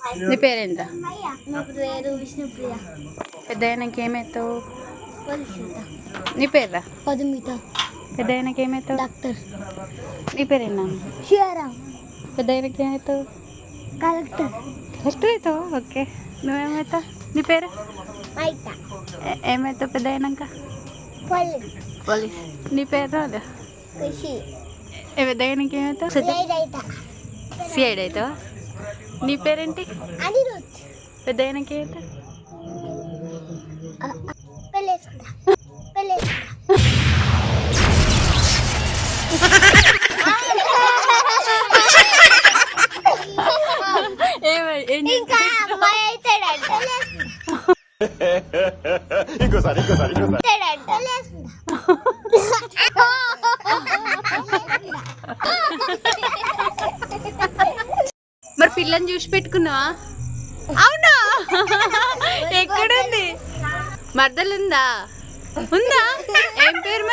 నీ పేరేంట? నా పేరు విష్ణుప్రియ. పెద్ద అయినాక ఏమవుతావు? పోలీస్. నీ పేర్రా? పదుమిత. పెద్ద అయినాక ఏమవుతావు? డాక్టర్. నీ పేరేనా? శివరామ్. పెద్ద అయినాక ఏమవుతావు? కలెక్టర్. కలెక్టర్ అవుతావు. ఓకే. నువ్వేమవుతావు? నీ పేరు? మైత. ఏమవుతావు పెద్ద అయినాక? పోలీస్. పోలీస్. నీ పేరు రాదు? ఖుషి. పెద్ద అయినాక ఏమవుతావు? సిఐడి అవుతావా? నీ పేరేంటి? అనిరుద్. పెద్ద అయినాక ఏమవుతావు? పెళ్ళేసుకుంటా. ఇంకా అమ్మాయి అవుతాడంట. ఇంకోసారి మరి పిల్లని చూసి పెట్టుకున్నావా? అవునా? ఎక్కడుంది? మర్దలుందా? ఉందా? ఏం పేరు?